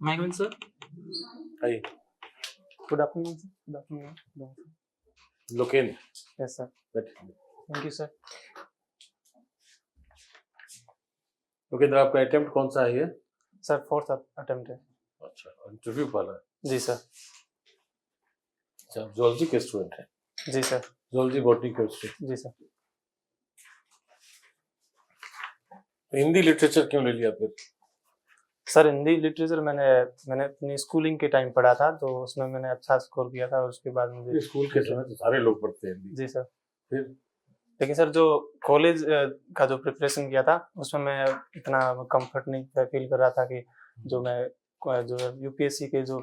May I come in, sir? Hi, Good afternoon, sir. Good afternoon. Good afternoon. Loken. Yes, sir. Thank you, sir. Lokendra, आपका attempt कौन सा है ये? Sir fourth attempt है। अच्छा, interview वाला? जी सर। अच्छा, जूलॉजी के स्टूडेंट हैं? जी सर। जूलॉजी बॉटनी के स्टूडेंट? जी सर। हिंदी लिटरेचर क्यों ले लिया फिर? सर हिंदी लिटरेचर मैंने अपनी स्कूलिंग के टाइम पढ़ा था, तो उसमें मैंने अच्छा स्कोर किया था और उसके बाद मुझे स्कूल के समय तो सारे लोग पढ़ते हैं हिंदी। जी सर। फिर लेकिन सर जो कॉलेज का जो प्रिपरेशन किया था उसमें मैं इतना कंफर्ट नहीं फील कर रहा था कि जो यूपीएससी के जो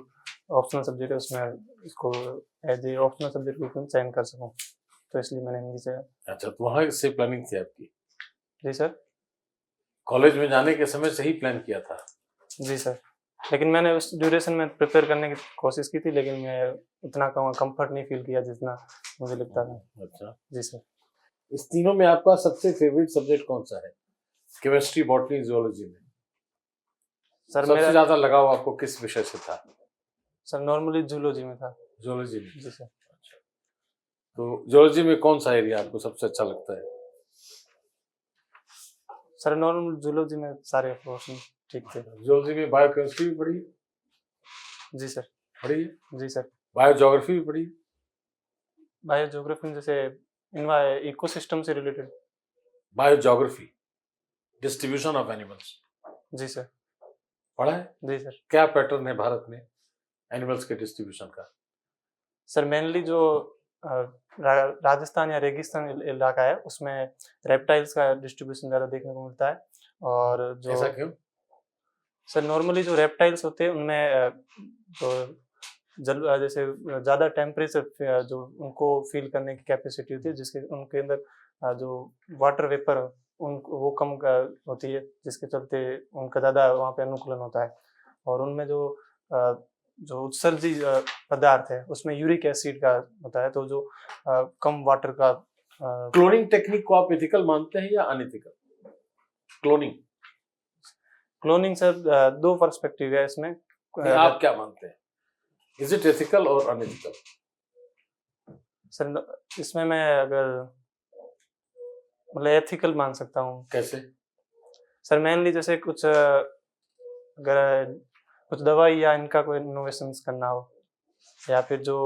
ऑप्शनल सब्जेक्ट है उसमें इसको एज ए ऑप्शनल सब्जेक्ट के रूप में चयन कर सकूं, तो इसलिए मैंने हिंदी से। अच्छा, तो वहाँ से प्लानिंग थी आपकी? जी सर। कॉलेज में जाने के समय से ही प्लान किया था? जी सर। लेकिन मैंने उस ड्यूरेशन में प्रिपेयर करने की कोशिश की थी, लेकिन मैं उतना कंफर्ट नहीं फील किया जितना मुझे लगता था। अच्छा, जी सर। इस तीनों में आपका सबसे फेवरेट सब्जेक्ट कौन सा है? केमिस्ट्री, बॉटनी, जूलॉजी में सर सबसे मेरा ज्यादा लगाव आपको किस विषय से था? सर नॉर्मली जूलॉजी में था। जूलॉजी में? जी सर। अच्छा, तो जूलॉजी में कौन सा एरिया आपको सबसे अच्छा लगता है? सर नॉर्मल जूलॉजी में सारे पोर्शन ठीक थे। जूलॉजी में बायोकेमिस्ट्री भी पढ़ी? जी सर। पढ़ी? जी सर। बायोजोग्राफी भी पढ़ी? बायोज्योग्राफी में जैसे इकोसिस्टम से related. Biogeography, distribution of animals जी सर। पढ़ा है? जी सर। क्या पैटर्न है भारत में एनिमल्स के डिस्ट्रीब्यूशन का? सर मेनली जो राजस्थान या रेगिस्तान इलाका है उसमें रेप्टाइल्स का डिस्ट्रीब्यूशन ज़्यादा देखने को मिलता है। और जो ऐसा क्यों? सर नॉर्मली जो रेप्टाइल्स होते हैं उनमें जो जैसे ज़्यादा टेम्परेचर जो उनको फील करने की कैपेसिटी होती है, जिसके उनके अंदर जो वाटर वेपर वो कम होती है, जिसके चलते उनका ज़्यादा वहाँ पे अनुकूलन होता है। और उनमें जो उत्सर्जी पदार्थ है उसमें यूरिक एसिड का होता है, तो जो कम वाटर का क्लोनिंग टेक्निक को आप एथिकल मानते हैं या अनएथिकल? क्लोनिंग सर दो पर्सपेक्टिव है इसमें। आप क्या मानते हैं? इज इट एथिकल और अनएथिकल? सर इसमें मैं अगर मतलब एथिकल मान सकता हूँ। कैसे? सर मेनली जैसे कुछ अगर कुछ दवाई या इनका कोई इनोवेशंस करना हो, या फिर जो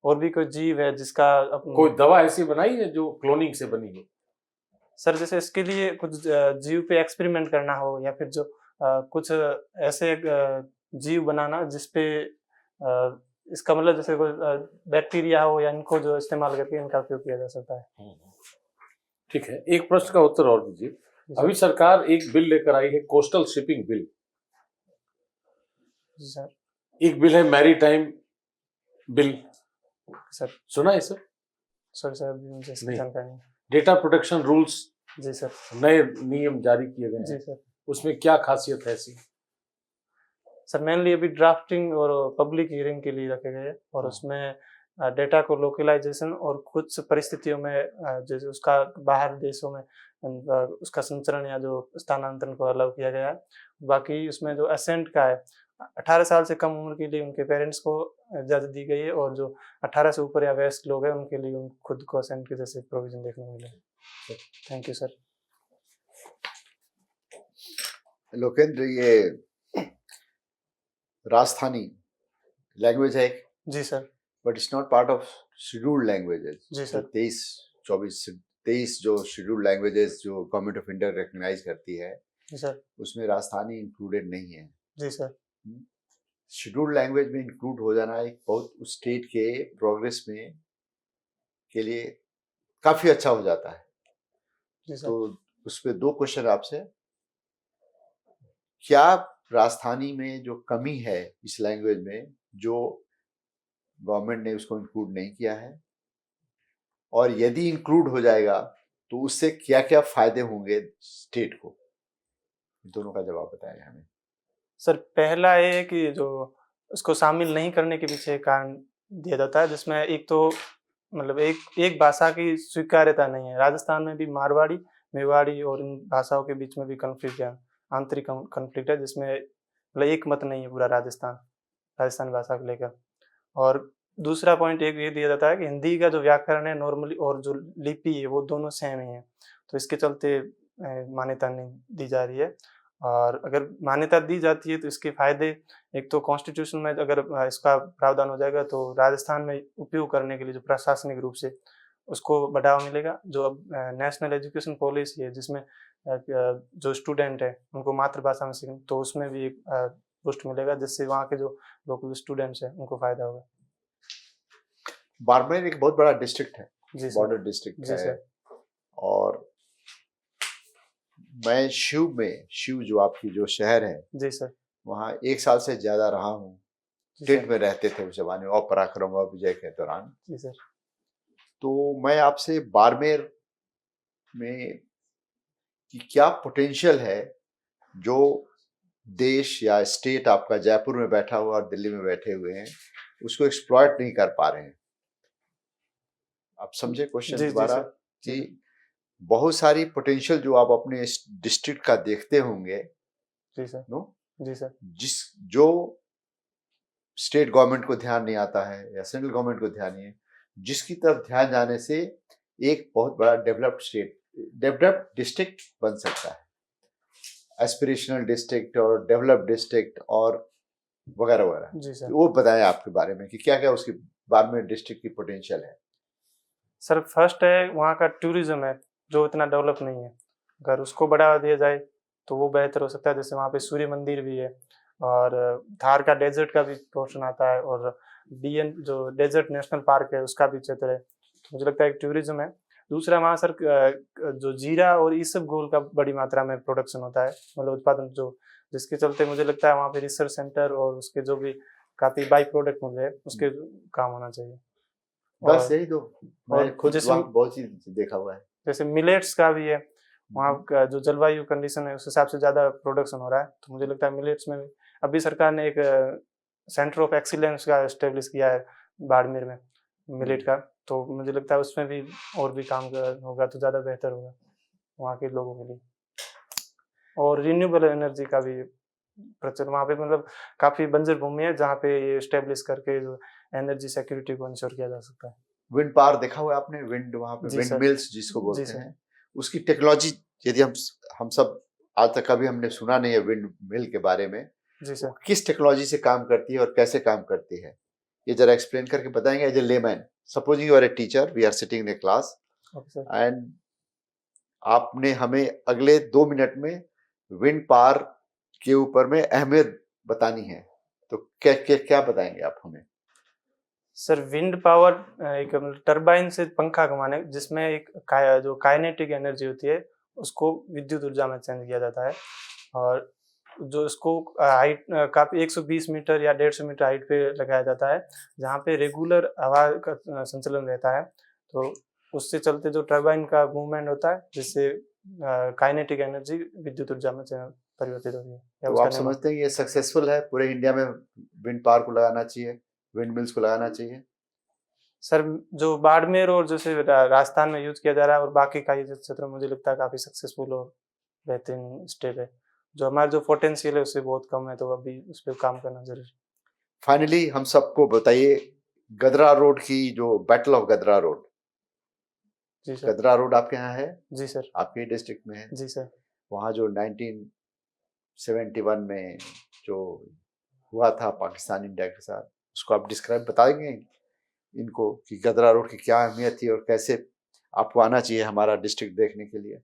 और भी कोई जीव है जिसका कोई दवा ऐसी बनाई है जो क्लोनिंग से बनी हो? सर जैसे इसके लिए कुछ जीव पे एक्सपेरिमेंट करना हो, या फिर जो कुछ ऐसे जीव बनाना जिसपे इसका मतलब जैसे कोई बैक्टीरिया हो, या इनको जो इस्तेमाल करके इनका उपयोग किया जा सकता है। ठीक है, एक प्रश्न का उत्तर और दीजिए। अभी सरकार एक बिल लेकर आई है, कोस्टल शिपिंग बिल। जी सर। एक बिल है मैरीटाइम बिल, सर सुना है सर? सर मुझे इसकी जानकारी नहीं। डेटा प्रोटेक्शन रूल्स, जी सर। नए नियम जारी किए गए हैं। जी सर। उसमें क्या खासियत है ऐसी? सर मेनली अभी ड्राफ्टिंग और पब्लिक हियरिंग के लिए रखे गए हैं, और उसमें डेटा को लोकलाइजेशन और कुछ परिस्थितियों में जैसे उसका बाहर देशों में उसका संचरण या जो स्थानांतरण को अलाउ किया गया है। बाकी उसमें जो असेंट का है, 18 साल से कम उम्र के लिए उनके पेरेंट्स को इजाज़त दी गई है, और जो 18 से ऊपर या वयस्क लोग हैं उनके लिए खुद को असेंट के जैसे प्रोविजन देखने को मिले। Thank you sir. लोकेंद्र, ये राजस्थानी लैंग्वेज है जी sir. But it's not part of scheduled languages. जी सर। 23 जो शेड्यूल्ड लैंग्वेजेस जो गवर्नमेंट ऑफ इंडिया रिकॉग्नाइज करती है, जी सर। उसमें राजस्थानी इंक्लूडेड नहीं है। जी सर। शेड्यूल्ड लैंग्वेज में इंक्लूड हो जाना एक बहुत उस स्टेट के प्रोग्रेस में के लिए काफी अच्छा हो जाता है। जी सर। तो उस पर दो क्वेश्चन आपसे। क्या राजस्थानी में जो कमी है इस लैंग्वेज में जो गवर्नमेंट ने उसको इंक्लूड नहीं किया है, और यदि इंक्लूड हो जाएगा तो उससे क्या क्या फायदे होंगे स्टेट को? दोनों का जवाब बताएं हमें। सर पहला ये है कि जो उसको शामिल नहीं करने के पीछे कारण दिया जाता है, जिसमें एक तो मतलब एक भाषा की स्वीकार्यता नहीं है। राजस्थान में भी मारवाड़ी, मेवाड़ी और इन भाषाओं के बीच में भी कन्फ्लिक्ट है, आंतरिक कन्फ्लिक्ट है, जिसमें मतलब एक मत नहीं है पूरा राजस्थानी भाषा को लेकर। और दूसरा पॉइंट एक ये दिया जाता है कि हिंदी का जो व्याकरण है नॉर्मली और जो लिपि है वो दोनों सेम ही है, तो इसके चलते मान्यता नहीं दी जा रही है। और अगर मान्यता दी जाती है तो इसके फायदे, एक तो कॉन्स्टिट्यूशन में अगर इसका प्रावधान हो जाएगा तो राजस्थान में उपयोग करने के लिए जो प्रशासनिक रूप से उसको बढ़ावा मिलेगा। जो अब नेशनल एजुकेशन पॉलिसी है जिसमें जो स्टूडेंट है उनको मातृभाषा में सीखें, तो उसमें भी एक बूस्ट मिलेगा, जिससे वहाँ के जो लोकल स्टूडेंट्स हैं उनको फायदा होगा। बाड़मेर एक बहुत बड़ा डिस्ट्रिक्ट है, जी सर। बॉर्डर डिस्ट्रिक्ट जी है। सर। और मैं शिव जो आपकी जो शहर है, जी सर। वहाँ 1 साल से ज्यादा रहा हूँ। जी टेंट सर। में रहते थे उस जमाने में, और पराक्रम और विजय के दौरान। जी सर। तो मैं आपसे बाड़मेर में कि क्या पोटेंशियल है जो देश या स्टेट आपका जयपुर में बैठा हुआ और दिल्ली में बैठे हुए हैं उसको एक्सप्लॉइट नहीं कर पा रहे हैं। आप समझे क्वेश्चन जी जी दोबारा? सर। कि बहुत सारी पोटेंशियल जो आप अपने डिस्ट्रिक्ट का देखते होंगे, जी सर। नो, जी सर। जो स्टेट गवर्नमेंट को ध्यान नहीं आता है या सेंट्रल गवर्नमेंट को ध्यान नहीं है, जिसकी तरफ ध्यान जाने से एक बहुत बड़ा डेवलप्ड डिस्ट्रिक्ट बन सकता है, एस्पिरेशनल डिस्ट्रिक्ट और डेवलप्ड डिस्ट्रिक्ट और वगैरह वगैरह। जी सर। वो बताएं आपके बारे में कि क्या क्या उसके बारे में डिस्ट्रिक्ट की पोटेंशियल है। सर फर्स्ट है वहाँ का टूरिज्म है जो इतना डेवलप नहीं है, अगर उसको बढ़ावा दिया जाए तो वो बेहतर हो सकता है। जैसे वहाँ पे सूर्य मंदिर भी है और थार का डेजर्ट का भी पोर्शन आता है, और DN जो डेजर्ट नेशनल पार्क है उसका भी क्षेत्र है, तो मुझे लगता है कि टूरिज्म है। दूसरा वहाँ सर जो जीरा और ईसबगोल का बड़ी मात्रा में प्रोडक्शन होता है, मतलब उत्पादन, जो जिसके चलते मुझे लगता है वहाँ पे रिसर्च सेंटर और उसके जो भी काफ़ी बाई प्रोडक्ट मिल रहे हैं उसके काम होना चाहिए। बस यही दो, मैं खुद जैसे वहाँ बहुत चीज देखा हुआ है। जैसे मिलेट्स का भी है, वहाँ का जो जलवायु कंडीशन है उस हिसाब से ज़्यादा प्रोडक्शन हो रहा है, तो मुझे लगता है मिलेट्स में भी अभी सरकार ने एक सेंटर ऑफ एक्सीलेंस का एस्टेब्लिश किया है बाड़मेर में मिलेट का, तो मुझे लगता है उसमें भी और भी काम होगा तो ज़्यादा बेहतर होगा वहाँ के लोगों के लिए। और रिन्यूएबल एनर्जी का भी प्रचलन वहाँ पे, मतलब काफ़ी बंजर भूमि है जहाँ पे ये एस्टेब्लिश करके जो एनर्जी सिक्योरिटी को इंश्योर किया जा सकता है। विंड पावर देखा हुआ है आपने? विंड, वहाँ पे जी विंड सर। मिल्स जिसको जी बोलते सर। हैं, उसकी टेक्नोलॉजी यदि हम सब आज तक कभी हमने सुना नहीं है विंड मिल के बारे में, जी सर। किस टेक्नोलॉजी से काम करती है और कैसे काम करती है, ये जरा एक्सप्लेन करके बताएंगे as a layman. Supposing you are a teacher, we are sitting in a class okay sir. And आपने हमें अगले 2 मिनट में विंड पावर के ऊपर में अहमियत बतानी है, तो क्या बताएंगे आप हमें? सर विंड पावर एक टरबाइन से पंखा घुमाने, जिसमें एक जो काइनेटिक एनर्जी होती है उसको विद्युत ऊर्जा में चेंज किया जाता है, और जो इसको हाइट काफ़ी 120 मीटर या 150 मीटर हाइट पे लगाया जाता है, जहाँ पे रेगुलर हवा का संचलन रहता है, तो उससे चलते जो टरबाइन का मूवमेंट होता है जिससे काइनेटिक एनर्जी विद्युत ऊर्जा में परिवर्तित होती है। तो आप समझते हैं ये सक्सेसफुल है? पूरे इंडिया में विंड पावर को लगाना चाहिए, विंड मिल्स को लगाना चाहिए? सर जो बाड़मेर और जैसे राजस्थान में यूज किया जा रहा है और बाकी का ये क्षेत्र मुझे लगता है काफ़ी सक्सेसफुल और बेहतरीन स्टेप है। जो हमारा जो पोटेंशियल है उससे बहुत कम है, तो अभी उस पर काम करना जरूरी। फाइनली हम सबको बताइए, गदरा रोड की जो बैटल ऑफ गदरा रोड, जी सर। गदरा रोड आपके यहाँ है? जी सर। आपके डिस्ट्रिक्ट में है? जी सर। वहाँ जो 1971 में जो हुआ था पाकिस्तान इंडिया के साथ, उसको आप डिस्क्राइब बताएंगे इनको कि गदरा रोड की क्या अहमियत थी और कैसे आपको आना चाहिए हमारा डिस्ट्रिक्ट देखने के लिए?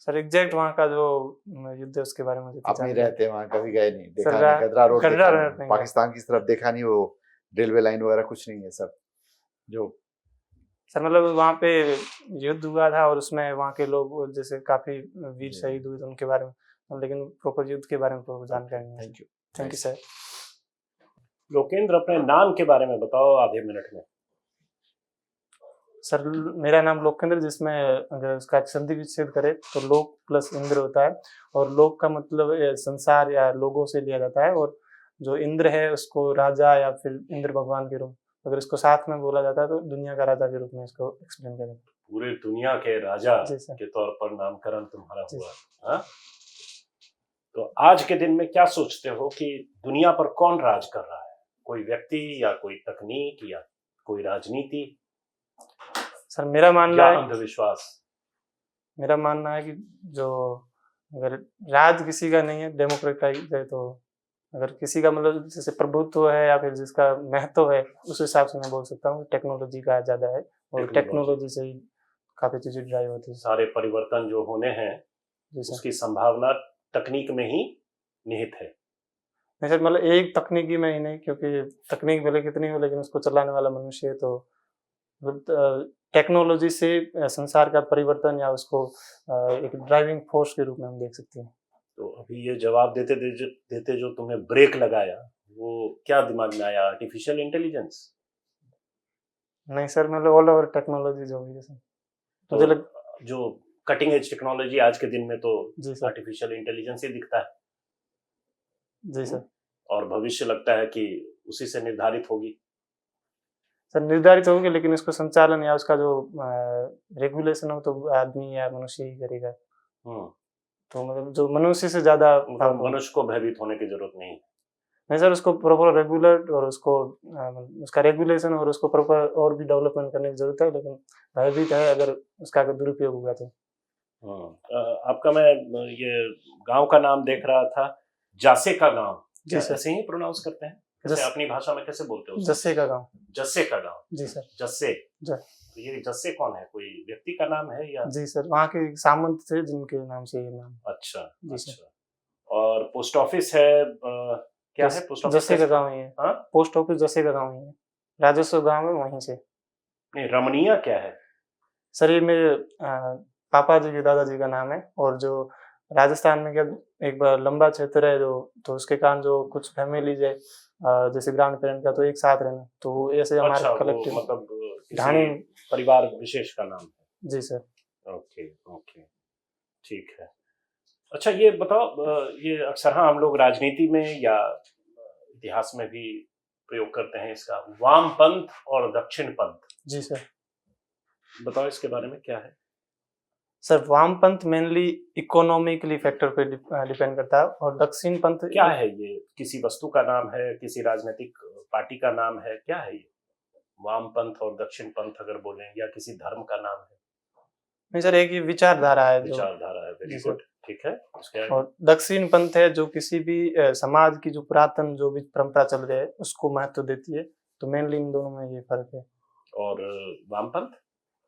सर एग्जैक्ट वहाँ का जो युद्ध है उसके बारे में आप नहीं रहते वहाँ, कभी गए नहीं, देखा सर, नहीं, गदरा रोड देखा नहीं, नहीं पाकिस्तान की तरफ देखा नहीं, वो रेलवे लाइन वगैरह कुछ नहीं है सब जो? सर मतलब वहाँ पे युद्ध हुआ था और उसमें वहाँ के लोग जैसे काफ़ी वीर शहीद हुए थे उनके बारे में, लेकिन प्रॉपर युद्ध के बारे में प्रॉपर जानकारी नहीं। Thank you sir. लोकेंद्र, अपने नाम के बारे में बताओ आधे मिनट में। सर मेरा नाम लोकेंद्र, जिसमें अगर उसका संधि विच्छेद करे तो लोक प्लस इंद्र होता है, और लोक का मतलब संसार या लोगों से लिया जाता है, और जो इंद्र है उसको राजा या फिर इंद्र भगवान के रूप, अगर इसको साथ में बोला जाता है तो दुनिया का राजा के रूप में इसको एक्सप्लेन किया जाता है। पूरे दुनिया के राजा जी सर। के तौर पर नामकरण तुम्हारा हुआ। हाँ, तो आज के दिन में क्या सोचते हो कि दुनिया पर कौन राज कर रहा है? कोई व्यक्ति या कोई तकनीक या कोई राजनीति सर मेरा मानना या है अंधविश्वास? मेरा मानना है कि जो अगर राज किसी का नहीं है, डेमोक्रेटाइज है, तो अगर किसी का मतलब जैसे प्रभुत्व है या फिर जिसका महत्व है, उस हिसाब से मैं बोल सकता हूँ टेक्नोलॉजी का ज़्यादा है, और टेक्नोलॉजी से ही काफ़ी चीज़ें ड्राइव होती है। सारे परिवर्तन जो होने हैं जी सर। उसकी संभावना तकनीक में ही निहित है। नहीं सर, मतलब एक तकनीकी में ही नहीं, क्योंकि तकनीक भले कितनी हो लेकिन उसको चलाने वाला मनुष्य है, तो मतलब टेक्नोलॉजी से संसार का परिवर्तन या उसको एक ड्राइविंग फोर्स के रूप में हम देख सकते हैं। तो अभी ये जवाब देते जो तुम्हें ब्रेक लगाया, वो क्या दिमाग में आया? Artificial intelligence? नहीं सर, मतलब ऑल ओवर टेक्नोलॉजी जो भी है सर, तो मुझे लग जो कटिंग एज टेक्नोलॉजी आज के दिन में तो जी सर। आर्टिफिशियल इंटेलिजेंस ही दिखता है, जी सर। और भविष्य लगता है कि उसी से निर्धारित होगी। सर निर्धारित होगी, लेकिन इसको संचालन या उसका जो रेगुलेशन हो तो आदमी या मनुष्य ही करेगा। तो मतलब जो मनुष्य से ज़्यादा मतलब मनुष्य को भयभीत होने की जरूरत नहीं है। नहीं सर, उसको प्रॉपर रेगुलेट और उसको उसका रेगुलेशन और उसको प्रॉपर और भी डेवलपमेंट करने की जरूरत है, लेकिन भयभीत है अगर उसका अगर दुरुपयोग होगा तो। आपका मैं ये गांव का नाम देख रहा था, जासे का गांव। जी सर। ऐसे ही प्रोनाउंस करते हैं? कैसे अपनी भाषा में कैसे बोलते हो? जस्से का गांव। जस्से का गांव। जी सर। जस्से। जी। तो ये जस्से कौन है? कोई व्यक्ति का नाम है या? जी सर, वहाँ के सामंत थे जिनके नाम से ये नाम। अच्छा। जी सर। अच्छा। और पोस्ट ऑफिस है, क्या है पोस्ट ऑफिस? जस्से का गांव ही है। हाँ? पोस्ट ऑफिस जस्से का गांव ही है, राजस्व गांव है वहीं से। नहीं, रमणीय क्या है? सर ये मेरे पापा जी के दादाजी का नाम है, और जो राजस्थान में क्या एक बार लंबा क्षेत्र है जो, तो उसके कारण जो कुछ फैमिलीज है जैसे ग्रैंड पेरेंट का, तो एक साथ रहना, तो ऐसे हमारे अच्छा, कलेक्टिव मतलब ढाणी परिवार विशेष का नाम है। जी सर। ओके ओके, ठीक है। अच्छा ये बताओ, ये अक्सर हाँ हम लोग राजनीति में या इतिहास में भी प्रयोग करते हैं इसका, वामपंथ और दक्षिणपंथ। जी सर। बताओ इसके बारे में क्या है? सर वामपंथ मेनली इकोनॉमिकली फैक्टर पे डिपेंड करता है, और दक्षिणपंथ क्या है? ये किसी वस्तु का नाम है, किसी राजनीतिक पार्टी का नाम है, क्या है ये वामपंथ और दक्षिणपंथ अगर बोलें, या किसी धर्म का नाम है? नहीं सर, एक ये विचारधारा है विचारधारा है। वेरी गुड, ठीक है। उसके आगे? और दक्षिणपंथ है जो किसी भी समाज की जो पुरातन जो भी परंपरा चल रही है उसको महत्व देती है, तो मेनली इन दोनों में ये फर्क है। और वामपंथ?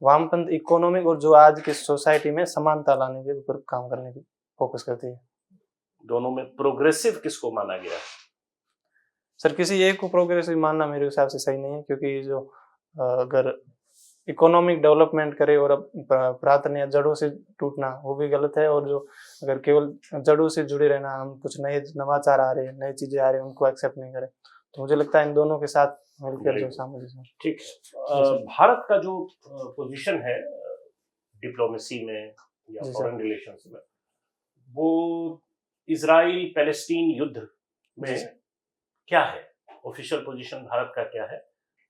वामपंथ इकोनॉमिक और जो आज की सोसाइटी में समानता लाने के ऊपर काम करने की फोकस करती है। दोनों में प्रोग्रेसिव किसको माना गया है? सर किसी एक को प्रोग्रेसिव मानना मेरे हिसाब से सही नहीं है, क्योंकि जो अगर इकोनॉमिक डेवलपमेंट करे और पुरातन या जड़ों से टूटना वो भी गलत है, और जो अगर केवल जड़ों से जुड़े रहना, हम कुछ नए नवाचार आ रहे हैं, नई चीजें आ रही हैं, उनको एक्सेप्ट नहीं करें, तो मुझे लगता है इन दोनों के साथ मिलकर जो सामंजस्य। ठीक है। भारत का जो पोजीशन है डिप्लोमेसी में या फॉरेन रिलेशंस में, वो इजराइल पैलेस्टीन युद्ध में क्या है? ऑफिशियल पोजीशन भारत का क्या है?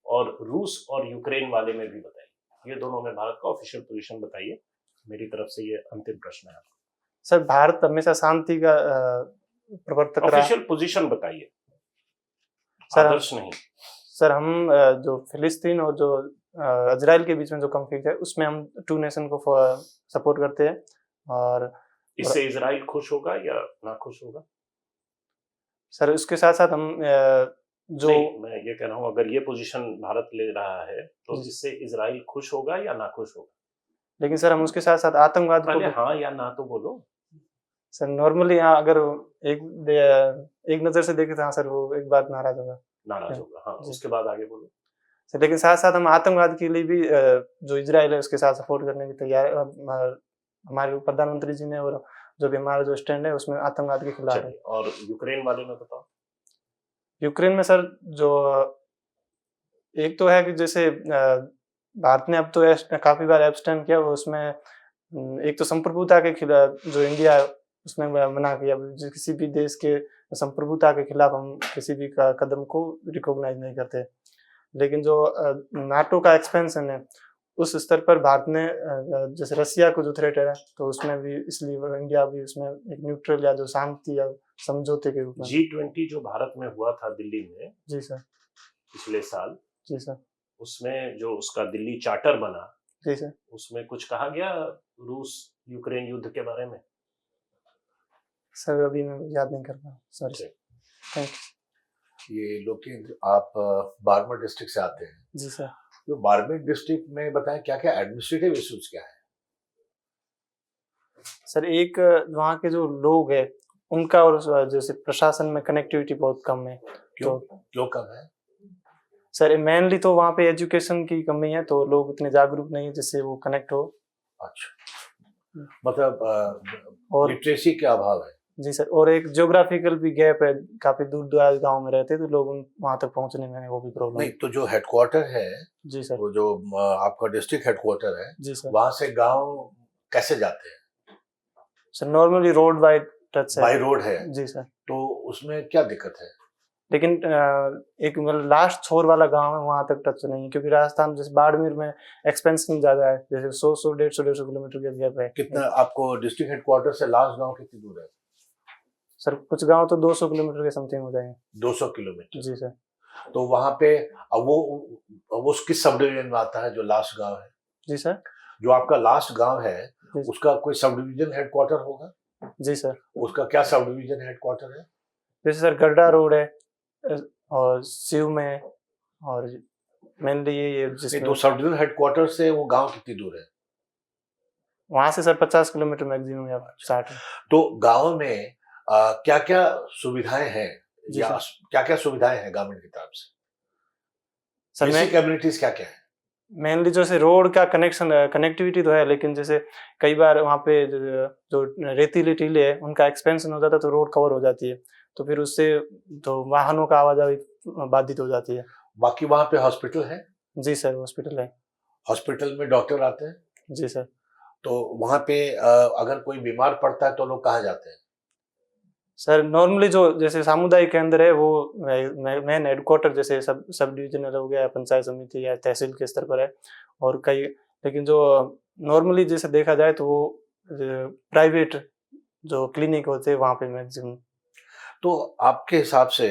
और रूस और यूक्रेन वाले में भी बताइए, ये दोनों में भारत का ऑफिशियल पोजीशन बताइए। मेरी तरफ से ये अंतिम प्रश्न है। सर भारत हमेशा शांति का प्रवर्तक रहा। ऑफिशियल पोजीशन बताइए, आदर्श नहीं। सर हम जो फिलिस्तीन और जो इजराइल के बीच में जो कॉन्फ्लिक्ट है उसमें हम टू नेशन को सपोर्ट करते हैं, और इससे इजराइल खुश होगा या ना खुश होगा? सर उसके साथ साथ हम जो मैं ये कह रहा हूँ, अगर ये पोजीशन भारत ले रहा है तो इससे इजराइल खुश होगा या ना खुश होगा? लेकिन सर हम उसके साथ साथ आतंकवाद को हाँ या ना तो बोलो। सर नॉर्मली हाँ, अगर एक नजर से देखे तो हाँ सर वो एक बात नाराज होगा। हाँ, उसके बाद आगे बोलो सर। लेकिन साथ साथ हम आतंकवाद के लिए भी जो इजराइल है उसके साथ सपोर्ट करने की तैयार, हमारे प्रधानमंत्री जी ने, और जो भी हमारा जो स्टैंड है उसमें आतंकवाद के खिलाफ है। और यूक्रेन वाले में बताओ। यूक्रेन में सर जो एक तो है कि जैसे भारत ने अब तो काफी बार एब्सटेन किया, वो उसमें एक तो संप्रभुता के खिलाफ जो इंडिया उसने मना किया, किसी भी देश के संप्रभुता के खिलाफ हम किसी भी कदम को रिकॉग्नाइज नहीं करते। लेकिन जो नाटो का एक्सपेंशन है उस स्तर पर भारत ने जैसे रसिया को जो थ्रेट है तो उसमें भी इसलिए इंडिया भी उसमें एक न्यूट्रल या जो शांति या समझौते के रूप में। G20 जो भारत में हुआ था दिल्ली में जी सर। पिछले साल, जी सर। उसमें जो उसका दिल्ली चार्टर बना, जी सर। उसमें कुछ कहा गया रूस यूक्रेन युद्ध के बारे में? सर अभी मैं याद नहीं कर पाऊँ, सॉरी। थैंक ये लोकेंद्र, आप बाड़मेर डिस्ट्रिक्ट से आते हैं। जी सर। तो बाड़मेर डिस्ट्रिक्ट में बताएं क्या क्या एडमिनिस्ट्रेटिव इश्यूज क्या है? सर एक वहाँ के जो लोग हैं उनका और जैसे प्रशासन में कनेक्टिविटी बहुत कम है। क्यों कम है? सर मेनली तो वहाँ पे एजुकेशन की कमी है, तो लोग इतने जागरूक नहीं है जिससे वो कनेक्ट हो। अच्छा, मतलब और लिटरेसी का अभाव है। जी सर, और एक ज्योग्राफिकल भी गैप है, काफी दूर दराज गांव में रहते हैं तो लोग वहां तक पहुंचने में वो भी प्रॉब्लम नहीं तो जो हेडक्वार्टर है, जी सर, वो जो आपका डिस्ट्रिक्ट हेडक्वार्टर है, जी सर, वहां से गांव कैसे जाते हैं? Sir normally road by touch है, बाय रोड है। जी सर। तो उसमें क्या दिक्कत है? लेकिन एक मतलब लास्ट छोर वाला गांव है वहां तक टच नहीं है, क्योंकि राजस्थान जैसे बाड़मेर में एक्सपेंशन ज्यादा है, जैसे 100 किलोमीटर का गैप है। कितना आपको डिस्ट्रिक्ट हेडक्वार्टर से लास्ट गांव कितनी दूर है? सर कुछ गांव तो 200 किलोमीटर के समथिंग हो जाएंगे। 200 किलोमीटर। जी सर। तो वहां पे अब वो किस सब डिवीजन में आता है जो लास्ट गांव है? जी सर। जो आपका लास्ट गांव है उसका कोई सब डिवीजन हेडक्वार्टर होगा? जी सर। उसका क्या सब डिवीजन हेडक्वार्टर है? जैसे सर गड्ढा रोड है और शिव में, और मेनली ये जिसमें तो सब डिवीजन हेडक्वार्टर से वो गांव कितनी दूर है? वहां से सर 50 किलोमीटर मैक्सिमम या 60। तो गांव में क्या क्या सुविधाएं हैं जी या क्या क्या सुविधाएं हैं गवर्नमेंट की तरफ से? सर बेसिक एमिनिटीज क्या क्या है? मेनली जैसे रोड का कनेक्टिविटी तो है, लेकिन जैसे कई बार वहाँ पे जो रेतीले टीले है उनका एक्सपेंशन हो जाता है तो रोड कवर हो जाती है, तो फिर उससे तो वाहनों का आवाजाही बाधित हो जाती है। बाकी वहां पे हॉस्पिटल है? जी सर, हॉस्पिटल है। हॉस्पिटल में डॉक्टर आते हैं? जी सर। तो वहां पे अगर कोई बीमार पड़ता है तो लोग कहाँ जाते हैं? सर नॉर्मली जो जैसे सामुदायिक केंद्र है वो मेन हेडक्वार्टर जैसे सब डिविजनल हो गया, पंचायत समिति या तहसील के स्तर पर है, और कई, लेकिन जो नॉर्मली जैसे देखा जाए तो वो प्राइवेट जो क्लिनिक होते हैं वहाँ पे मैक्सिमम। तो आपके हिसाब से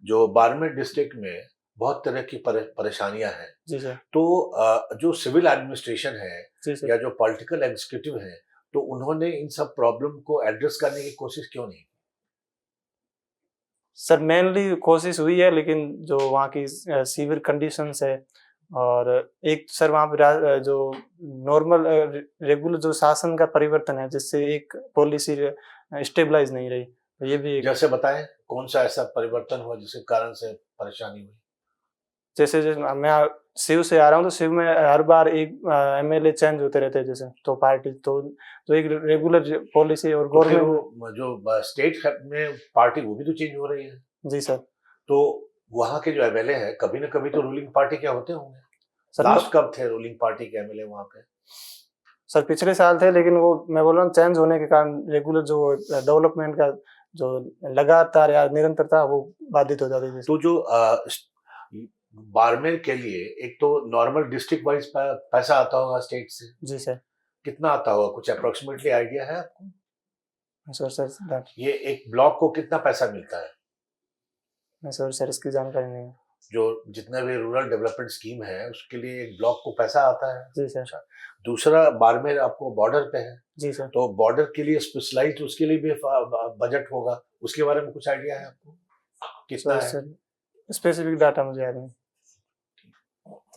जो बाड़मेर डिस्ट्रिक्ट में बहुत तरह की परेशानियां हैं, जी सर। तो जो सिविल एडमिनिस्ट्रेशन है जी सर। या जो पॉलिटिकल एग्जीक्यूटिव है, तो उन्होंने इन सब प्रॉब्लम को एड्रेस करने की कोशिश क्यों नहीं? सर मेनली कोशिश हुई है, लेकिन जो वहाँ की सीवियर कंडीशंस है, और एक सर वहाँ पे जो नॉर्मल रेगुलर जो शासन का परिवर्तन है जिससे एक पॉलिसी स्टेबलाइज नहीं रही, तो ये भी जैसे बताएं कौन सा ऐसा परिवर्तन हुआ जिसके कारण से परेशानी हुई? जैसे मैं शिव से आ रहा हूँ तो शिव में हर बार एक एमएलए चेंज होते रहते हैं, जैसे तो पार्टी तो एक रेगुलर पॉलिसी और तो फिर गवर्नमेंट जो स्टेट में पार्टी वो भी तो चेंज हो रही है। जी सर। तो वहां के जो एमएलए है कभी ना कभी तो रूलिंग पार्टी के होते होंगे। सर लास्ट कब थे रूलिंग पार्टी के एमएलए वहां पे? सर पिछले साल थे, लेकिन वो मैं बोल रहा हूँ चेंज होने के कारण रेगुलर जो डेवलपमेंट का जो लगातार या निरंतरता वो बाधित हो जाती है। तो जो बाड़मेर के लिए एक तो नॉर्मल डिस्ट्रिक्ट वाइज पैसा आता होगा स्टेट से, जी सर। कितना आता होगा? कुछ अप्रोक्सीमेटली आइडिया है आपको? सर ये एक ब्लॉक को कितना पैसा मिलता है? सर इसकी जानकारी नहीं है। जो जितने भी रूरल डेवलपमेंट स्कीम है उसके लिए एक ब्लॉक को पैसा आता है? जी सर। अच्छा, दूसरा बाड़मेर आपको बॉर्डर पे है, जी सर। तो बॉर्डर के लिए स्पेशलाइज्ड उसके लिए भी बजट होगा, उसके बारे में कुछ आइडिया है आपको कितना है? सर स्पेसिफिक डाटा मुझे याद नहीं।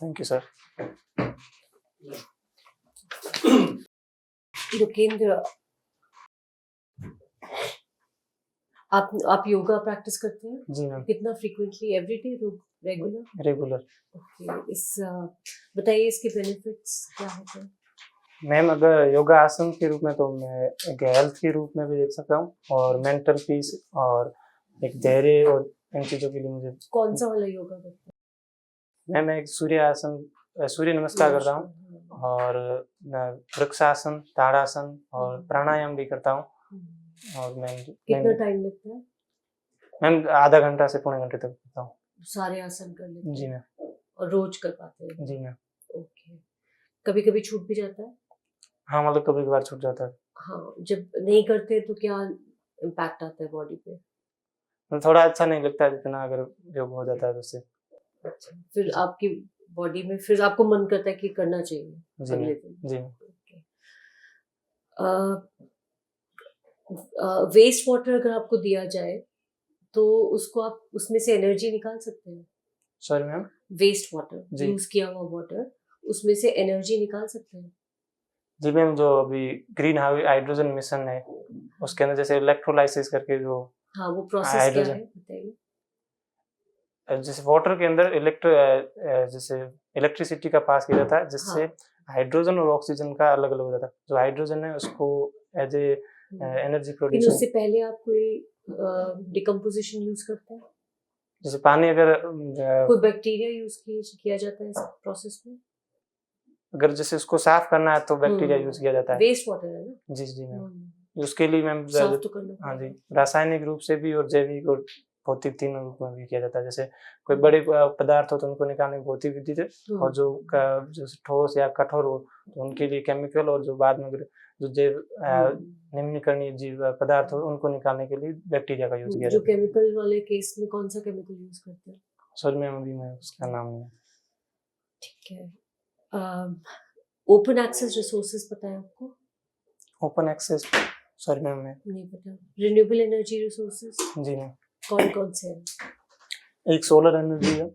Thank you sir. लोकेंद्र, आप योगा प्रैक्टिस करते हैं? जी मैम। कितना frequently? Everyday? Regular? Regular. Okay, बताइए इसके बेनिफिट्स क्या होते हैं? मैम अगर योगा आसन के रूप में तो मैं एक हेल्थ के रूप में भी देख सकता हूँ, और मेंटल पीस और एक धैर्य और इन चीज़ों के लिए मुझे कौन सा वाला योगा करते हैं? मैं एक सूर्य नमस्कार करता हूँ, और वृक्षासन, ताड़ासन और प्राणायाम भी करता हूँ। और कितना टाइम लगता है? मैम आधा घंटा से पौने घंटे तक करता हूँ। सारे आसन कर लेते हैं? जी मैम। और रोज कर पाते हैं? जी मैम। ओके, कभी कभी छूट भी जाता है? हाँ मतलब कभी कभार छूट जाता है। हाँ, जब नहीं करते तो क्या इम्पैक्ट आता है बॉडी पे? मतलब थोड़ा अच्छा नहीं लगता है जितना अगर योग हो जाता है तो उससे। अच्छा, फिर आपकी बॉडी में फिर आपको मन करता है कि करना चाहिए जी अगले मैम। दिन? जी ओके। वेस्ट वाटर अगर आपको दिया जाए तो उसको आप उसमें से एनर्जी निकाल सकते हैं? Sorry ma'am. वेस्ट वाटर, जी। यूज किया हुआ वाटर, उसमें से एनर्जी निकाल सकते हैं? जी मैम, जो अभी ग्रीन हाइड्रोजन मिशन है उसके अंदर जैसे इलेक्ट्रोलाइसिस करके जो हाँ, वो प्रोसेस क्या हाइड्रोजन है बताइए? जैसे वाटर के अंदर जैसे इलेक्ट्रिसिटी का पास किया जाता है जिससे हाँ। हाइड्रोजन और ऑक्सीजन का अलग अलग हो जाता है। जो हाइड्रोजन है उसको एज ए एनर्जी लेकिन प्रोड्यूस, उससे पहले आप कोई डिकम्पोजिशन यूज करते हैं? जैसे पानी अगर कोई बैक्टीरिया यूज किया जाता है इस प्रोसेस में? अगर जैसे उसको साफ करना है तो बैक्टीरिया यूज किया जाता है। वेस्ट वाटर है ना? जी जी मैम। हम्म, उसके लिए मैम साफ तो करना हाँ जी, पड़ेगा। रासायनिक रूप से भी और जैविक और भौतिक तीनों रूप में भी किया जाता है। जैसे कोई बड़े पदार्थ हो तो उनको निकालने की भौतिक विधि से, और जो ठोस या कठोर हो तो उनके लिए केमिकल, और जो बाद में अगर जो जैव निम्नकरणीय जीव पदार्थ हो उनको निकालने के लिए बैक्टीरिया का यूज किया जो जाता है। केमिकल वाले केस में कौन सा केमिकल यूज करते हैं? सॉरी मैम, अभी मैं उसका नाम नहीं। ठीक है। ओपन एक्सेस रिसोर्सेज पता है आपको? ओपन एक्सेस, सॉरी मैम मैं नहीं पता। रिन्यूएबल एनर्जी रिसोर्सेज जी मैम। कौन कौन से हैं? एक सोलर एनर्जी है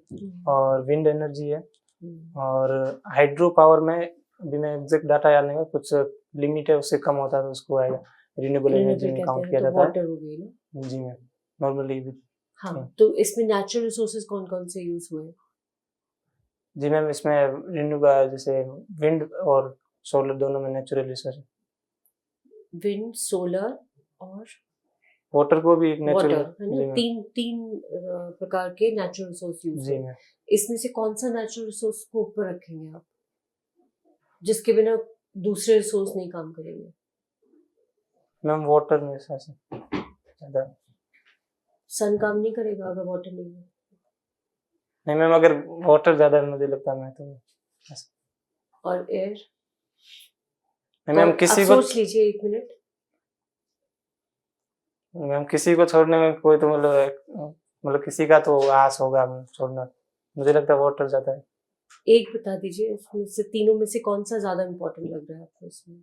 और विंड एनर्जी है, और हाइड्रो पावर में अभी मैं एग्जैक्ट डाटा याद नहीं है, कुछ लिमिट है उससे कम होता है तो उसको आएगा रिन्यूएबल एनर्जी में काउंट किया तो जाता वाटर हो गई ना? है। जी मैम, नॉर्मली। हाँ, तो इसमें नेचुरल रिसोर्सेज कौन कौन से यूज हुए? जी मैम, इसमें रिन्यूएबल जैसे विंड और सोलर दोनों में नेचुरल रिसोर्स है। विंड, सोलर और वाटर को भी एक नेचुरल, वाटर, है ना? तीन तीन प्रकार के नेचुरल रिसोर्स यूज जी हुए। मैम। इसमें से कौन सा नेचुरल रिसोर्स को ऊपर रखेंगे आप, जिसके बिना दूसरे रिसोर्स नहीं काम करेंगे? मैम वाटर में से ज्यादा सन काम नहीं करेगा अगर वाटर नहीं है? नहीं मैम, अगर वाटर ज्यादा मुझे लगता है मैं तो और एयर? नहीं मैम, किसी को सोच लीजिए 1 मिनट। मैम किसी को छोड़ने में कोई तो मतलब किसी का तो आस होगा छोड़ना, मुझे लगता है वाटर ज्यादा है। एक बता दीजिए इसमें से, तीनों में से कौन सा ज्यादा इम्पोर्टेंट लग रहा है आपको इसमें,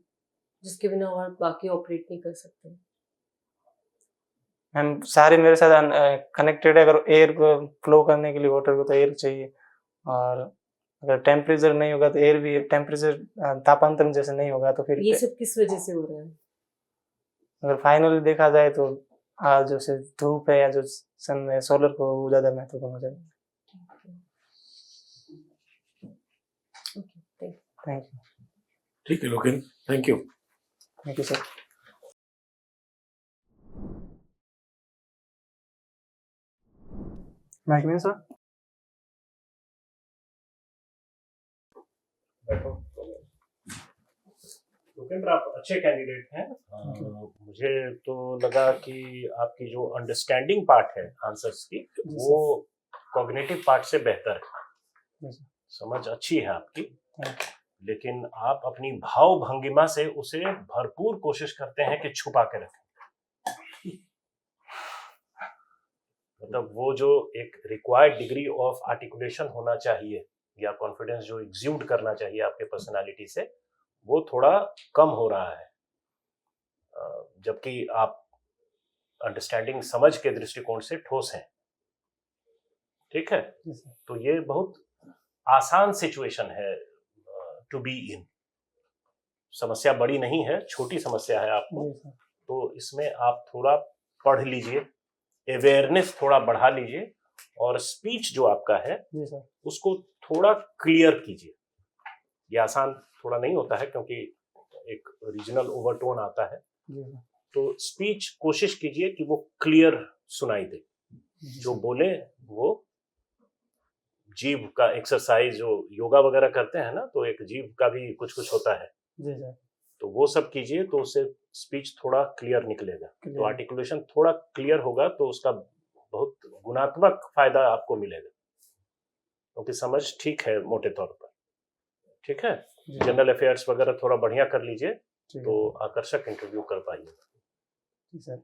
जिसके बिना और बाकी ऑपरेट नहीं कर सकते? मैम सारे मेरे साथ कनेक्टेड है। अगर एयर को फ्लो करने के लिए वाटर को तो एयर चाहिए, और अगर टेम्परेचर नहीं होगा तो एयर भी, टेम्परेचर तापांतरण जैसे नहीं होगा तो फिर ये सब किस वजह से हो रहा है? अगर फाइनली देखा जाए तो जो से धूप है या जो सन है, सोलर को वो ज्यादा महत्वपूर्ण हो जाएगा। Thank you. ठीक है Loken, thank you. Thank you sir. Mic में सर। बैठो। लोकेंद्र, आप अच्छे कैंडिडेट हैं। मुझे तो लगा कि आपकी जो अंडरस्टैंडिंग पार्ट है आंसर्स की, वो कॉग्निटिव पार्ट से बेहतर है। समझ अच्छी है आपकी, लेकिन आप अपनी भाव भंगिमा से उसे भरपूर कोशिश करते हैं कि छुपा के रखें। मतलब वो जो एक रिक्वायर्ड डिग्री ऑफ आर्टिकुलेशन होना चाहिए या कॉन्फिडेंस जो एग्ज्यूड करना चाहिए आपके पर्सनालिटी से, वो थोड़ा कम हो रहा है। जबकि आप अंडरस्टैंडिंग समझ के दृष्टिकोण से ठोस हैं। ठीक है, तो ये बहुत आसान सिचुएशन है टू बी इन। समस्या बड़ी नहीं है, छोटी समस्या है आपको, तो इसमें आप थोड़ा पढ़ लीजिए, अवेयरनेस थोड़ा बढ़ा लीजिए, और स्पीच जो आपका है उसको थोड़ा क्लियर कीजिए। ये आसान थोड़ा नहीं होता है क्योंकि एक रीजनल ओवरटोन आता है, तो स्पीच कोशिश कीजिए कि वो क्लियर सुनाई दे। जो बोले वो जीभ का एक्सरसाइज, जो योगा वगैरह करते हैं ना, तो एक जीभ का भी कुछ कुछ होता है, तो वो सब कीजिए तो उससे स्पीच थोड़ा क्लियर निकलेगा। तो आर्टिकुलेशन थोड़ा क्लियर होगा तो उसका बहुत गुणात्मक फायदा आपको मिलेगा, क्योंकि समझ ठीक है मोटे तौर पर। ठीक है। जी जनरल अफेयर्स वगैरह थोड़ा बढ़िया कर लीजिए ठीक तो है आकर्षक इंटरव्यू कर पाइए। जी सर।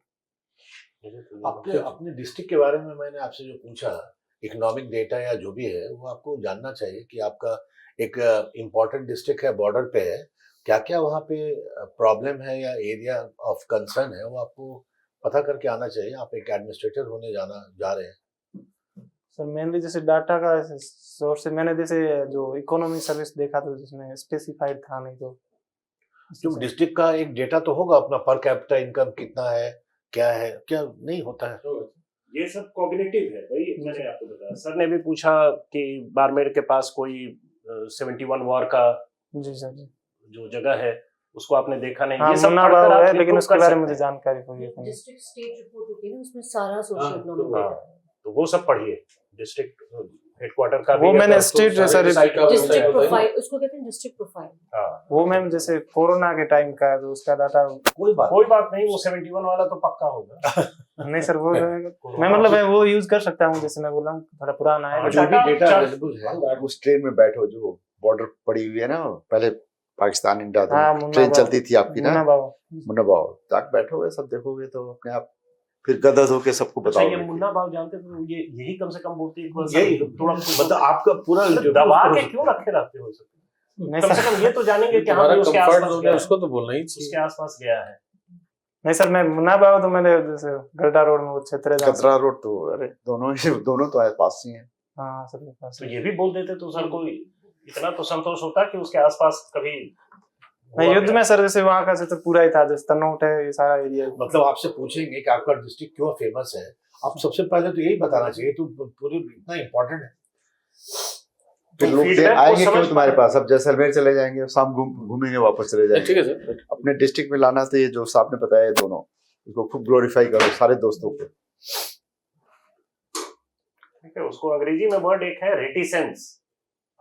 मुझे तो ये अपने अपने डिस्ट्रिक्ट के बारे में मैंने आपसे जो पूछा, इकोनॉमिक डेटा या जो भी है, वो आपको जानना चाहिए कि आपका एक इम्पोर्टेंट डिस्ट्रिक्ट है, बॉर्डर पे है, क्या क्या वहाँ पे प्रॉब्लम है या एरिया ऑफ कंसर्न है, वो आपको पता करके आना चाहिए। आप एक एडमिनिस्ट्रेटर होने जा रहे हैं। सर मेनली जैसे डाटा का सोर्स से मैंने जैसे जो इकोनॉमी सर्विस देखा था जिसमें स्पेसिफाइड था नहीं तो जो डिस्ट्रिक्ट का एक डेटा तो होगा अपना, पर कैपिटा इनकम कितना है, क्या नहीं होता है। ये सब कॉग्निटिव है भाई। मैंने आपको बताया, सर ने भी पूछा कि बाड़मेर के पास कोई 71 वॉर का जी सर जी जो जगह है उसको आपने देखा नहीं। हाँ ये सब मुन्ना पढ़कर बाव आप है लेकिन improve उसके कर बारे में सकते मुझे हैं। जानकारी कोई नहीं। डिस्ट्रिक्ट स्टेट रिपोर्ट होती है ना, उसमें सारा सोशल इकोनॉमिक हाँ, डेटा है। तो वो सब पढ़िए। डिस्ट्रिक्ट हेडक्वार्टर का वो भी है, मैंने तो स्टेट सारे सर डिसाइड का डिस्ट्रिक्ट बताइए। प्रोफाइल उसको कहते हैं, डिस्ट्रिक्ट प्रोफाइल। हाँ, वो मैम जैसे कोरोना के टाइम का है तो उसका डाटा कोई बात कोई बात नहीं, वो 71 वाला तो पक्का होगा। नहीं सर वो मैं मतलब मैं वो यूज कर सकता हूँ जैसे मैं बोला हूँ थोड़ा पुराना है हाँ, जो भी डेटा चार- अवेलेबल है। आप उस ट्रेन में बैठो जो बॉर्डर पड़ी हुई है ना, पहले पाकिस्तान इंडिया हाँ, तो मुन्ना ट्रेन बाव। चलती थी आपकी ना, मुन्ना बाव मुन्ना भाव तक बैठोगे सब देखोगे तो अपने आप फिर गदगद होके सबको अच्छा, ये बताओगे। मुन्ना बाव जानते तो ये यही कम से कम बोलती है यही थोड़ा मतलब आपका पूरा दबा के क्यों रखे रहते हो इसे? नहीं कम से सर कम ये तो जानेंगे कि हाँ हमारा भाई उसके कंफर्ट आसपास जोन गया है, है, उसको तो बोलना ही उसके चाहिए। आसपास गया है। नहीं सर मैं मुन्ना बाव तो मैंने जैसे गड्ढा रोड में वो क्षेत्र है जहाँ से- कतरा रोड तो अरे दोनों तो पास ही हैं। हाँ सर मेरे पास तो ये भी बोल देते तो सर को इतना तो संतोष होता कि उसके आसपास कभी नहीं हुआ युद्ध क्या? में सर जैसे वहाँ का क्षेत्र पूरा ही था जैसे तनोट है ये सारा एरिया मतलब आपसे पूछेंगे कि आपका डिस्ट्रिक्ट क्यों फेमस है, आप सबसे पहले तो यही बताना चाहिए। तो पूरी इतना इम्पोर्टेंट है। फिर तो लोग feedback को आएंगे समझ क्यों तुम्हारे पाए। पास, अब जैसलमेर चले जाएंगे शाम घूमेंगे वापस चले ठीक जाएंगे। है सर। अपने डिस्ट्रिक्ट में लाना तो ये जो आपने बताया ये दोनों इसको खूब ग्लोरीफाई करो सारे दोस्तों को। ठीक है, उसको अंग्रेजी में वर्ड एक है रेटिसेंस।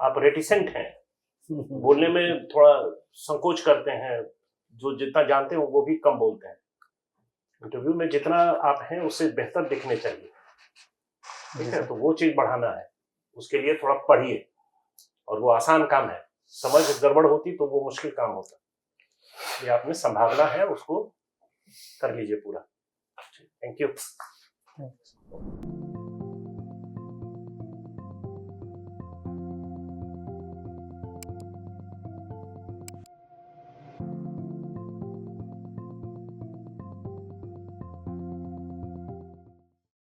आप रेटिसेंट हैं, बोलने में थोड़ा संकोच करते हैं, जो जितना जानते हैं वो भी कम बोलते हैं। इंटरव्यू में जितना आप हैं उससे बेहतर दिखने चाहिए। ठीक है, तो वो चीज बढ़ाना है, उसके लिए थोड़ा पढ़िए। और वो आसान काम है, समझ गड़बड़ होती तो वो मुश्किल काम होता। ये आपने संभावना है, उसको कर लीजिए पूरा। Thank you.